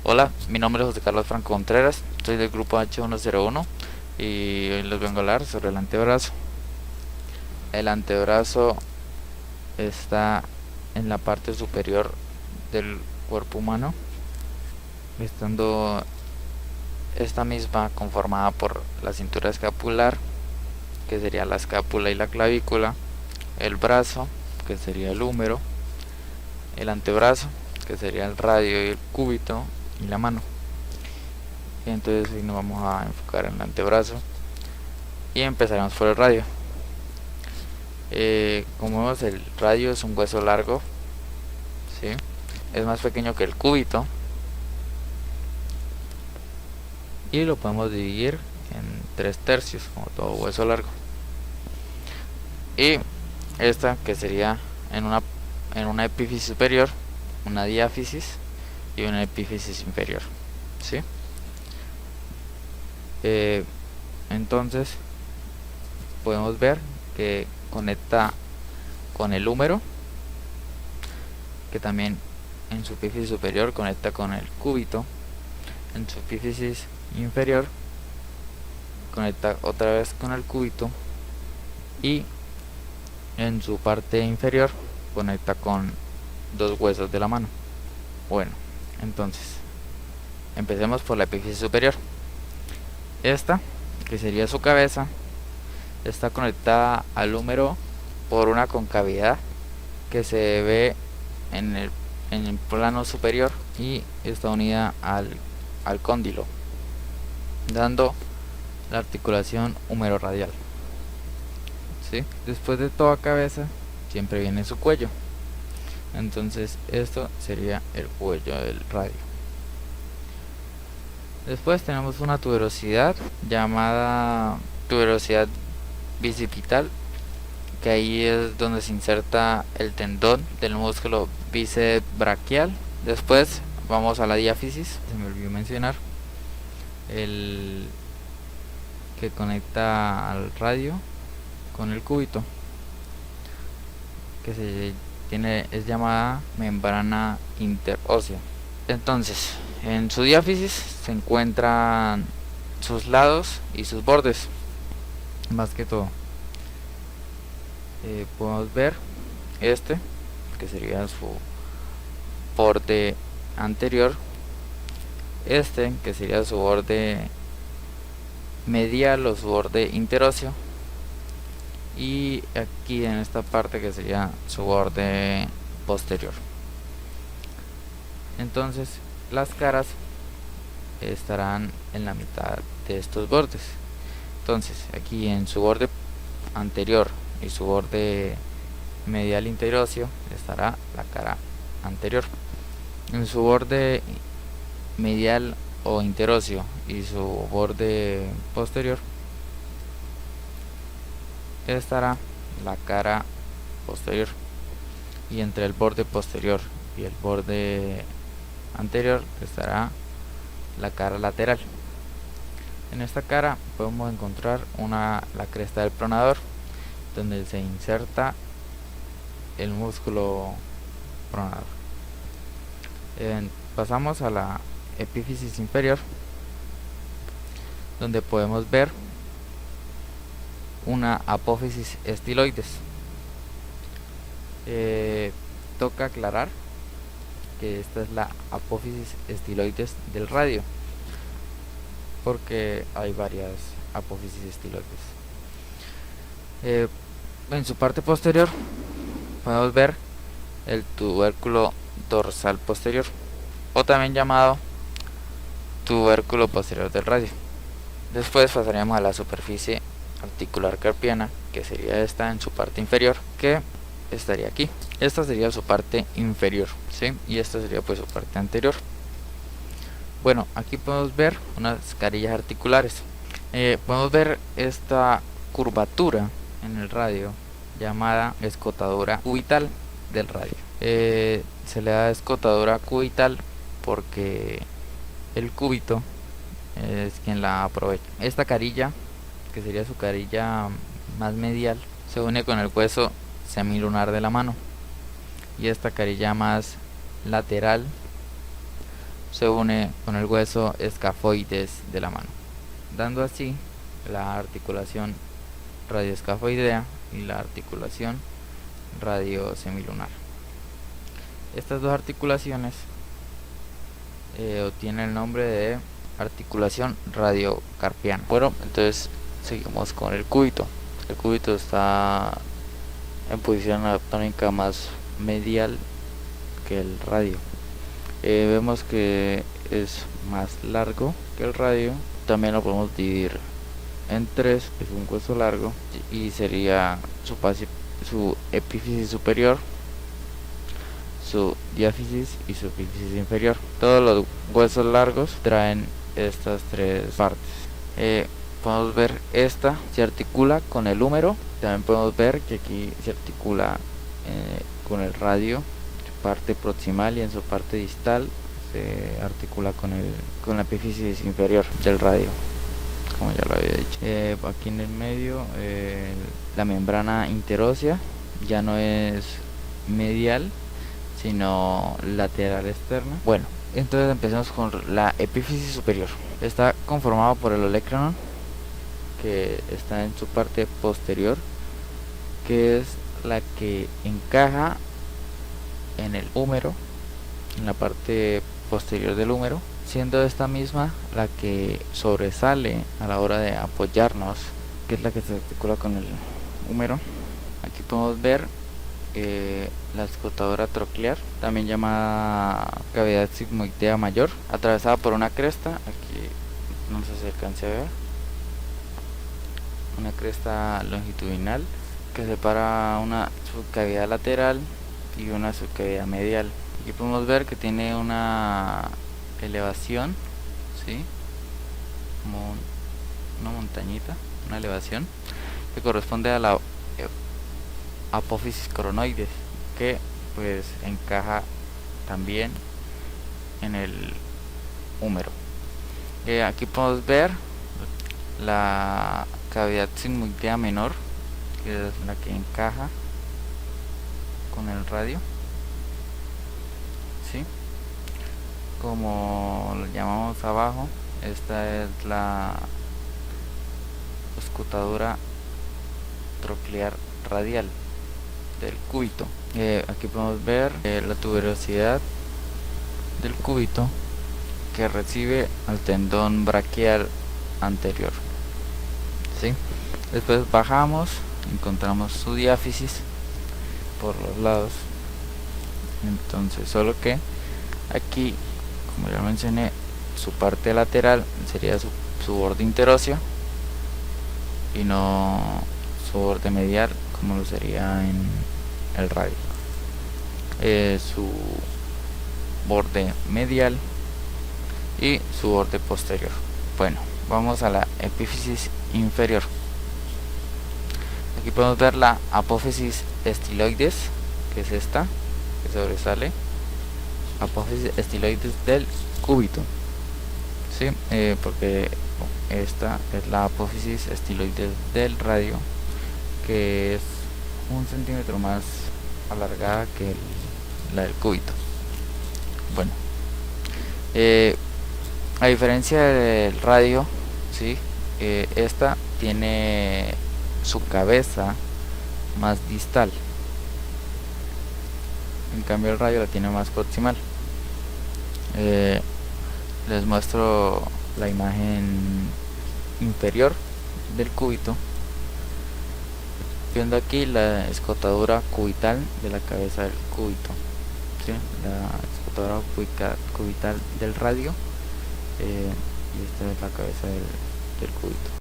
Hola, mi nombre es José Carlos Franco Contreras, soy del grupo H101 y hoy les vengo a hablar sobre el antebrazo. El antebrazo está en la parte superior del cuerpo humano, estando esta misma conformada por la cintura escapular, que sería la escápula y la clavícula, el brazo, que sería el húmero, el antebrazo, que sería el radio y el cúbito, y la mano. Entonces hoy nos vamos a enfocar en el antebrazo y empezaremos por el radio. Como vemos, el radio es un hueso largo, ¿sí? Es más pequeño que el cúbito y lo podemos dividir en 3/3, como todo hueso largo. Y esta, que sería en una epífisis superior, una diáfisis y una epífisis inferior, ¿sí? Entonces podemos ver que conecta con el húmero, que también en su epífisis superior conecta con el cúbito, en su epífisis inferior conecta otra vez con el cúbito y en su parte inferior conecta con dos huesos de la mano. Bueno, entonces empecemos por la epífisis superior. Esta, que sería su cabeza, está conectada al húmero por una concavidad que se ve en el plano superior y está unida al cóndilo, dando la articulación húmero-radial, ¿sí? Después de toda cabeza siempre viene su cuello. Entonces esto sería el cuello del radio. Después tenemos una tuberosidad llamada tuberosidad bicipital, que ahí es donde se inserta el tendón del músculo bíceps braquial. Después vamos a la diáfisis, se me olvidó mencionar, el que conecta al radio con el cúbito, que es llamada membrana interósea. Entonces, en su diáfisis se encuentran sus lados y sus bordes, más que todo. Podemos ver este, que sería su borde anterior, este, que sería su borde medial o su borde interóseo, y aquí en esta parte, que sería su borde posterior. Entonces las caras estarán en la mitad de estos bordes. Entonces aquí en su borde anterior y su borde medial interóseo estará la cara anterior. En su borde medial o interóseo y su borde posterior estará la cara posterior, y entre el borde posterior y el borde anterior estará la cara lateral. En esta cara podemos encontrar la cresta del pronador, donde se inserta el músculo pronador. Pasamos a la epífisis inferior, donde podemos ver una apófisis estiloides. Toca aclarar que esta es la apófisis estiloides del radio, porque hay varias apófisis estiloides. En su parte posterior podemos ver el tubérculo dorsal posterior, o también llamado tubérculo posterior del radio. Después pasaríamos a la superficie articular carpiana, que sería esta en su parte inferior, que estaría aquí. Esta sería su parte inferior, ¿sí? Y esta sería pues su parte anterior. Bueno, aquí podemos ver unas carillas articulares. Podemos ver esta curvatura en el radio llamada escotadura cubital del radio. Se le da escotadura cubital porque el cúbito es quien la aprovecha. Esta carilla, que sería su carilla más medial, se une con el hueso semilunar de la mano, y esta carilla más lateral se une con el hueso escafoides de la mano, dando así la articulación radioescafoidea y la articulación radiosemilunar. Estas dos articulaciones obtienen el nombre de articulación radiocarpiana. Bueno, entonces seguimos con el cúbito. El cúbito está en posición anatómica más medial que el radio. Vemos que es más largo que el radio. También lo podemos dividir en tres, es un hueso largo y sería su epífisis superior, su diáfisis y su epífisis inferior. Todos los huesos largos traen estas tres partes. Podemos ver esta se articula con el húmero. También podemos ver que aquí se articula con el radio, su parte proximal, y en su parte distal se articula con la epífisis inferior del radio, como ya lo había dicho. Aquí en el medio la membrana interósea ya no es medial sino lateral externa. Bueno, entonces empecemos con la epífisis superior. Está conformado por el olecranon, que está en su parte posterior, que es la que encaja en el húmero, en la parte posterior del húmero, siendo esta misma la que sobresale a la hora de apoyarnos, que es la que se articula con el húmero. Aquí podemos ver la escotadura troclear, también llamada cavidad sigmoidea mayor, atravesada por una cresta. Aquí no sé si se alcance a ver una cresta longitudinal que separa una subcavidad lateral y una subcavidad medial. Aquí podemos ver que tiene una elevación, ¿sí? Como una montañita, una elevación que corresponde a la apófisis coronoides, que pues encaja también en el húmero. Aquí podemos ver la cavidad sigmoidea menor, que es la que encaja con el radio, ¿sí? Como lo llamamos abajo, esta es la escotadura troclear radial del cúbito. Aquí podemos ver la tuberosidad del cúbito, que recibe al tendón braquial anterior, ¿sí? Después bajamos, encontramos su diáfisis por los lados. Entonces, solo que aquí, como ya mencioné, su parte lateral sería su borde interóseo y no su borde medial, como lo sería en el radio. Su borde medial y su borde posterior. Bueno, vamos a la epífisis inferior. Aquí podemos ver la apófisis estiloides, que es esta, que sobresale. Apófisis estiloides del cúbito, ¿sí? Porque esta es la apófisis estiloides del radio, que es 1 centímetro más alargada que la del cúbito. Bueno, a diferencia del radio, ¿sí? Esta tiene su cabeza más distal, en cambio el radio la tiene más proximal. Les muestro la imagen inferior del cúbito, viendo aquí la escotadura cubital de la cabeza del cúbito, ¿sí? La escotadura cubital del radio, y esta es la cabeza del cúbito.